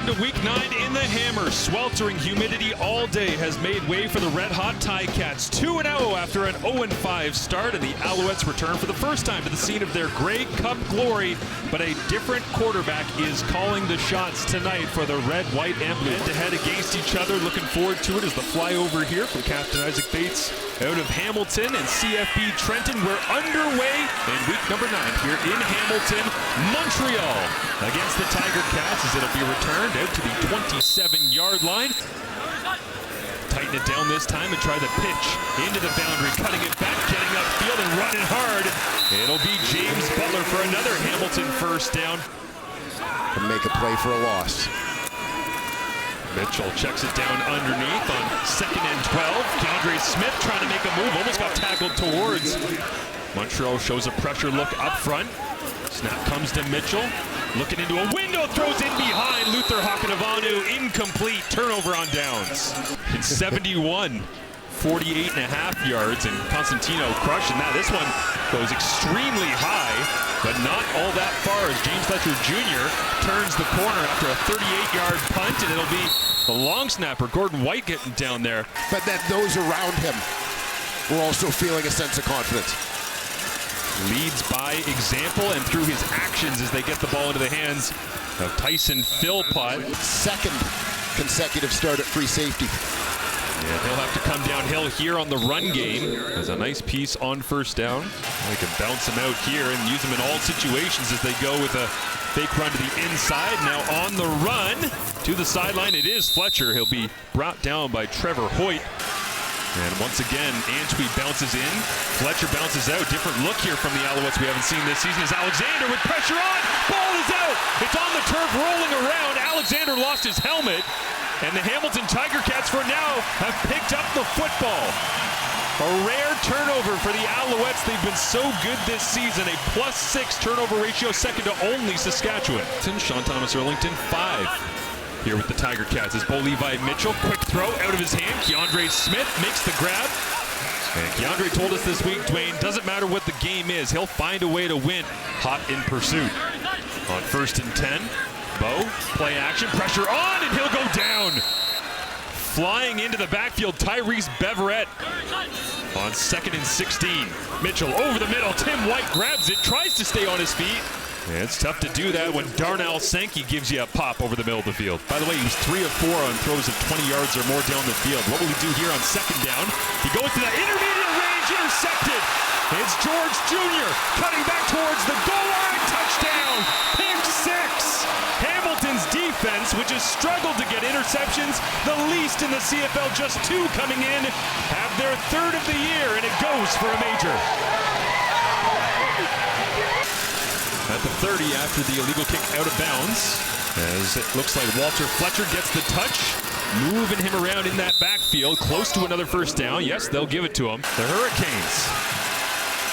Welcome to Week 9 in the Hammer. Sweltering humidity all day has made way for the red-hot Ticats. 2-0 after an 0-5 start, and the Alouettes return for the first time to the scene of their Grey Cup glory. But a different quarterback is calling the shots tonight for the red, white, and blue. Head-to-head against each other. Looking forward to it as the flyover here from Captain Isaac Bates out of Hamilton and CFB Trenton. We're underway in week number 9 here in Hamilton, Montreal, against the Tiger Cats as it'll be returned out to the 27-yard line. Tighten it down this time and try the pitch into the boundary, cutting it back, getting upfield and running hard. It'll be James Butler for another Hamilton first down. And make a play for a loss. Mitchell checks it down underneath on 2nd and 12. DeAndre Smith trying to make a move, almost got tackled towards. Montreal shows a pressure look up front. Snap comes to Mitchell, looking into a window, throws in behind. Luther Hakanavanu, incomplete, turnover on downs. It's 71, 48.5 yards, and Constantino crushing that. This one goes extremely high, but not all that far as James Fletcher Jr. turns the corner after a 38-yard punt, and it'll be the long snapper, Gordon White, getting down there. But that those around him were also feeling a sense of confidence. Leads by example and through his actions as they get the ball into the hands of Tyson Philpott. Second consecutive start at free safety. Yeah, they'll have to come downhill here on the run game. There's a nice piece on first down. They can bounce him out here and use him in all situations as they go with a fake run to the inside. Now on the run to the sideline, it is Fletcher. He'll be brought down by Trevor Hoyt. And once again, Antwi bounces in. Fletcher bounces out. Different look here from the Alouettes we haven't seen this season is Alexander with pressure on. Ball is out. It's on the turf rolling around. Alexander lost his helmet. And the Hamilton Tiger Cats for now have picked up the football. A rare turnover for the Alouettes. They've been so good this season. A +6 turnover ratio, second to only Saskatchewan. Sean Thomas Erlington, 5. Here with the Tiger Cats is Bo Levi Mitchell. Quick throw out of his hand. DeAndre Smith makes the grab. And DeAndre told us this week, Dwayne, doesn't matter what the game is, he'll find a way to win. Hot in pursuit. On 1st and 10, Bo, play action, pressure on, and he'll go down. Flying into the backfield, Tyrese Beverett. On 2nd and 16, Mitchell over the middle. Tim White grabs it, tries to stay on his feet. Yeah, it's tough to do that when Darnell Sankey gives you a pop over the middle of the field. By the way, he was 3 of 4 on throws of 20 yards or more down the field. What will he do here on 2nd down? He goes to that intermediate range, intercepted. It's George Jr. cutting back towards the goal line. Touchdown, pick 6. Hamilton's defense, which has struggled to get interceptions, the least in the CFL, just 2 coming in, have their 3rd of the year, and it goes for a major. At the 30 after the illegal kick out of bounds, as it looks like Walter Fletcher gets the touch, moving him around in that backfield, close to another first down. Yes, they'll give it to him. The Hurricanes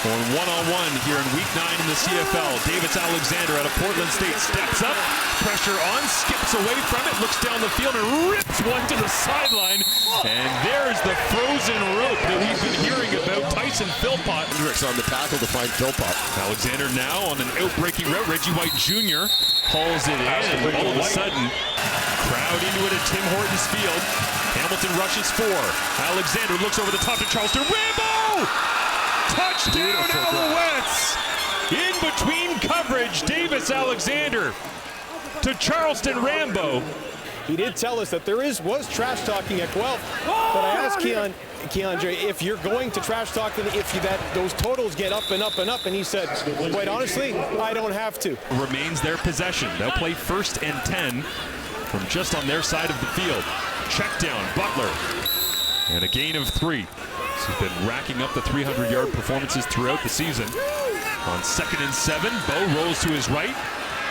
going one-on-one here in week 9 in the CFL. Davis Alexander out of Portland State steps up, pressure on, skips away from it, looks down the field and rips one to the sideline. And there's the frozen rope that we've been hearing about. Tyson Philpott. Hendricks on the tackle to find Philpott. Alexander now on an outbreaking route. Reggie White Jr. hauls it in, and all of a sudden, crowd into it at Tim Hortons Field. Hamilton rushes 4. Alexander looks over the top to Charleston. Rambo! Touchdown Alouettes! In between coverage, Davis Alexander to Charleston Rambo. He did tell us that there was trash talking at Guelph, but I asked Keandre if you're going to trash talk them, if those totals get up and up and up, and he said, quite honestly, I don't have to. Remains their possession. They'll play 1st and 10 from just on their side of the field. Check down, Butler, and a gain of 3. He's been racking up the 300-yard performances throughout the season. On 2nd and 7, Bo rolls to his right,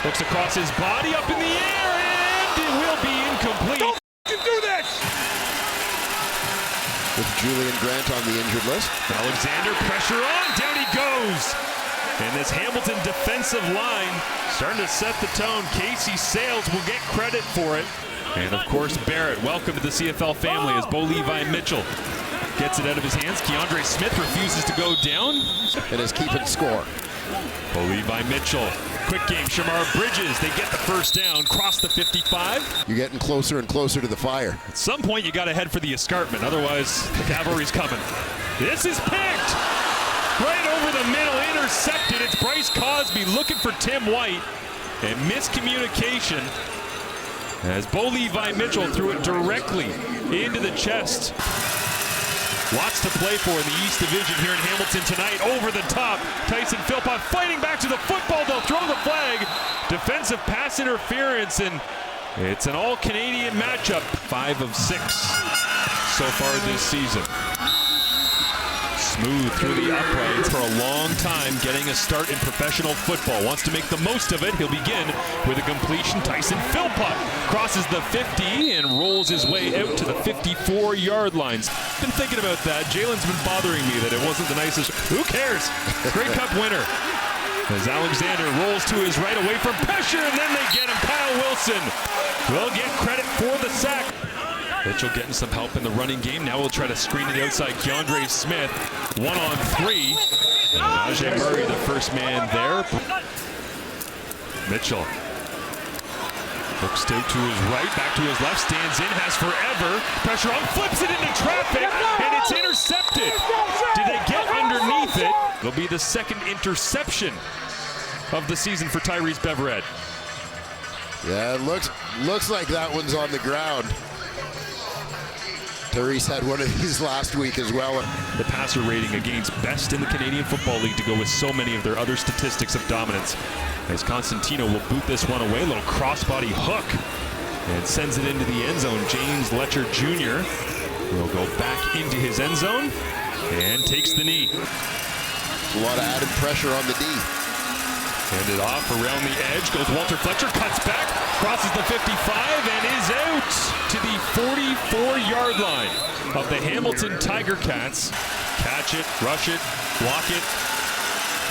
looks across his body, up in the air, and it will be incomplete. Don't do this! With Julian Grant on the injured list. Alexander, pressure on, down he goes. And this Hamilton defensive line starting to set the tone. Casey Sales will get credit for it. And of course, Barrett, welcome to the CFL family as Bo Levi Mitchell gets it out of his hands. DeAndre Smith refuses to go down. And is keeping score. Bo Levi Mitchell Quick game, Shamar Bridges. They get the first down, cross the 55. You're getting closer and closer to the fire. At some point, you got to head for the escarpment. Otherwise, the cavalry's coming. This is picked. Right over the middle, intercepted. It's Bryce Cosby looking for Tim White. And miscommunication as Bo Levi Mitchell threw it directly into the chest. Lots to play for in the East Division here in Hamilton tonight. Over the top, Tyson Philpott fighting back to the football. They'll throw the flag. Defensive pass interference, and it's an all-Canadian matchup. 5 of 6 so far this season. Smooth through the uprights for a long time, getting a start in professional football. Wants to make the most of it. He'll begin with a completion. Tyson Philpott crosses the 50 and rolls his way out to the 54-yard lines. Been thinking about that. Jalen's been bothering me that it wasn't the nicest. Who cares? Grey Cup winner. As Alexander rolls to his right away from pressure, and then they get him. Kyle Wilson will get credit for the sack. Mitchell getting some help in the running game. Now we'll try to screen to the outside. Keandre Smith, 1-on-3. Najee Murray, the first man there. Mitchell looks out to his right, back to his left, stands in, has forever. Pressure on, flips it into traffic, and it's intercepted. Did they get underneath it? It'll be the second interception of the season for Tyrese Bevered. Yeah, it looks like that one's on the ground. Tyrese had one of these last week as well. The passer rating against best in the Canadian Football League to go with so many of their other statistics of dominance. As Constantino will boot this one away, a little crossbody hook, and sends it into the end zone. James Letcher Jr. will go back into his end zone and takes the knee. A lot of added pressure on the D. Handed off around the edge, goes Walter Fletcher, cuts back, crosses the 55, and is out to the 44-yard line of the Hamilton Tiger Cats. Catch it, rush it, block it,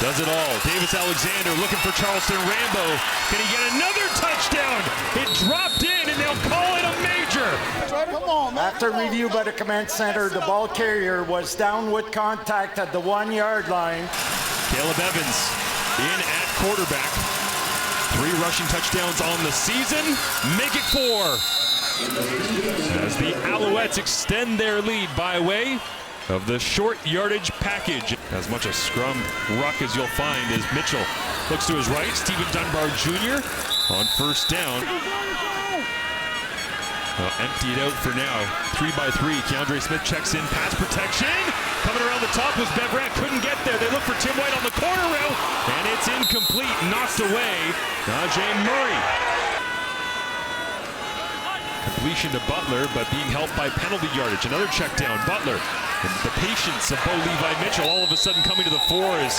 does it all. Davis Alexander looking for Charleston Rambo. Can he get another touchdown? It dropped in, and they'll call it a major. After review by the command center, the ball carrier was down with contact at the 1-yard line. Caleb Evans in at quarterback. 3 rushing touchdowns on the season. Make it 4. As the Alouettes extend their lead by way of the short yardage package. As much a scrum ruck as you'll find as Mitchell looks to his right. Stephen Dunbar Jr. on first down. Empty it out for now. 3-by-3. Keandre Smith checks in. Pass protection. Coming around the top was Bevered. Couldn't get there. They look for Tim White on the corner route. And it's incomplete. Knocked away. Najee Murray. Completion to Butler, but being helped by penalty yardage. Another check down. Butler. And the patience of Bo Levi Mitchell all of a sudden coming to the fore is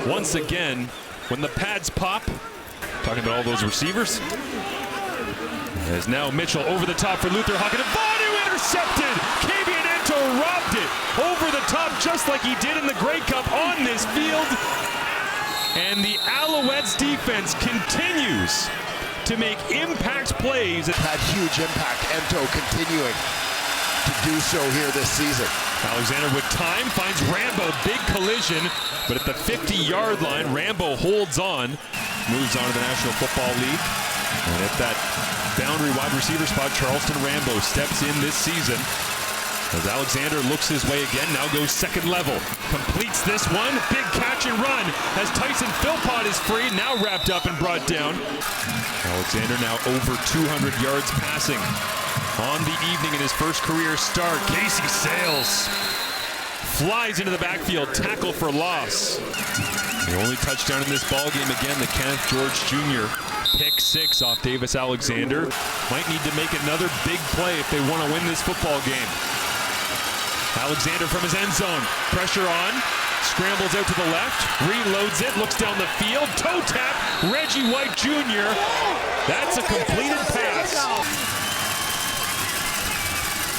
once again, when the pads pop, talking about all those receivers, as now Mitchell over the top for Luther Hawken. And Vanu intercepted! Kavian Ento robbed it over the top just like he did in the Grey Cup on this field. And the Alouettes defense continues to make impact plays. It had huge impact. Ento continuing to do so here this season. Alexander with time finds Rambo, big collision, but at the 50-yard line, Rambo holds on, moves on to the National Football League. And at that boundary wide receiver spot, Charleston Rambo steps in this season. As Alexander looks his way again, now goes second level. Completes this one, big catch and run as Tyson Philpott is free, now wrapped up and brought down. Alexander now over 200 yards passing on the evening in his first career start. Casey Sales flies into the backfield, tackle for loss. The only touchdown in this ball game again, the Kenneth George Jr. pick 6 off Davis Alexander. Might need to make another big play if they want to win this football game. Alexander from his end zone, pressure on, scrambles out to the left, reloads it, looks down the field, toe tap, Reggie White Jr. That's a completed pass.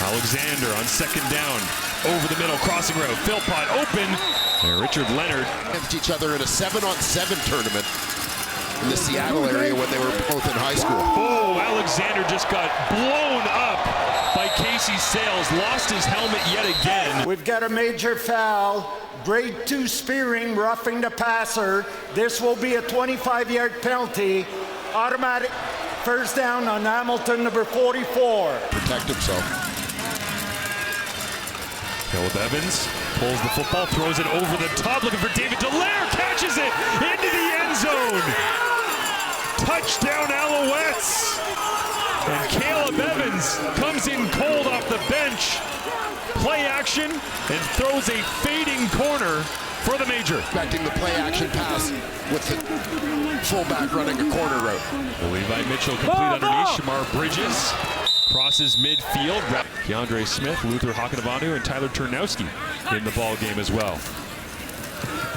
Alexander on second down, over the middle, crossing route, Philpott open, and Richard Leonard. Against each other in a 7-on-7 tournament in the Seattle area when they were both in high school. Oh, Alexander just got blown up by Casey Sales. Lost his helmet yet again. We've got a major foul. Grade 2 spearing, roughing the passer. This will be a 25-yard penalty. Automatic first down on Hamilton, number 44. Protect himself. Caleb Evans pulls the football, throws it over the top, looking for David Dallaire, catches it into the end zone. Touchdown Alouettes. And Caleb Evans comes in cold off the bench. Play action and throws a fading corner for the Major. Expecting the play action pass with the fullback running a corner route. Levi Mitchell complete underneath. Shamar Bridges crosses midfield. Keandre Smith, Luther Hakanavanu, and Tyler Turnowski in the ball game as well.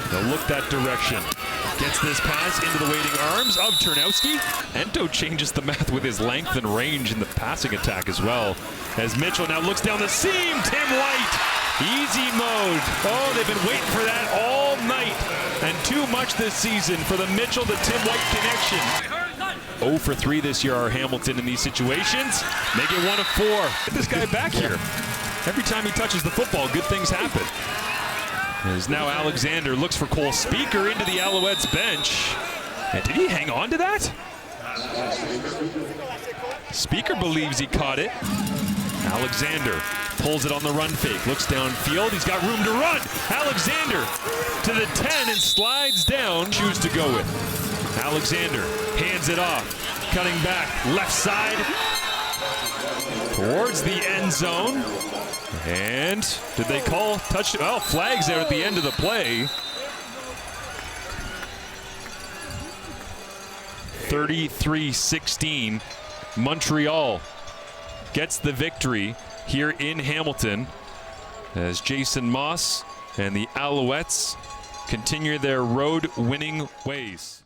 They'll look that direction. Gets this pass into the waiting arms of Turnowski. Ento changes the math with his length and range in the passing attack as well. As Mitchell now looks down the seam, Tim White, easy mode. Oh, they've been waiting for that all night. And too much this season for the Mitchell to Tim White connection. 0 for 3 this year are Hamilton in these situations. Make it 1 of 4. Get this guy back here. Every time he touches the football, good things happen. As now Alexander looks for Cole Speaker into the Alouettes bench. And did he hang on to that? Speaker believes he caught it. Alexander pulls it on the run fake, looks downfield, he's got room to run. Alexander to the 10 and slides down, choose to go with. Alexander hands it off, cutting back, left side, towards the end zone. And did they call touchdown? Oh, flags there at the end of the play. 33-16. Montreal gets the victory here in Hamilton as Jason Moss and the Alouettes continue their road winning ways.